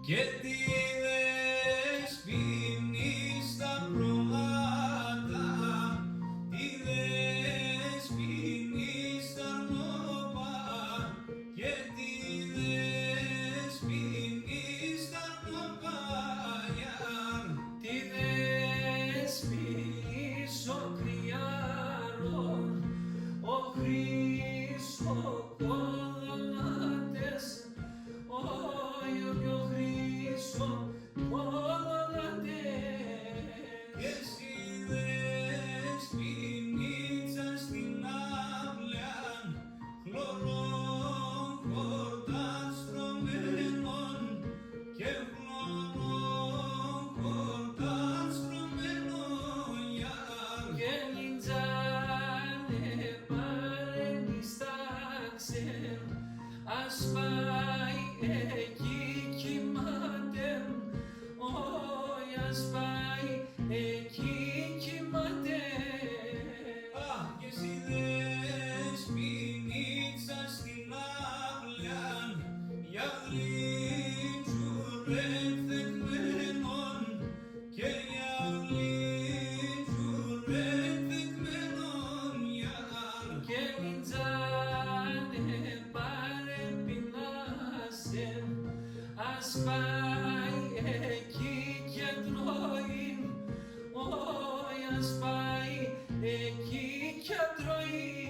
και τη δεσποινή στα προβάτα, τη δεσποινή στα νόπα και τη δεσποινή στα νοπάγια, τη δεσποινή ο κρυάρων, ο Χρυσοκόλατες, ο Χρυσοκόλατες. και στη δεσποινίτσα στην αυλιάν χλωρών χορτάν στρωμένων και χλωρών χορτάν στρωμένων γιάρ, Και λιντζάνε παρενιστάξεν, ας πάει εκεί κοιμάται, όι ας πάει εκεί κοιμάται. και στη δεσποινίτσα στην αυλιάν για γλύτσουρεν θεκμένων και για γλύτσουρεν θεκμένων γιάρ, Και λιντζάνε παρεπεινάσεν, ας πάει εκεί και τρώει, όι ας πάει εκεί και τρώει.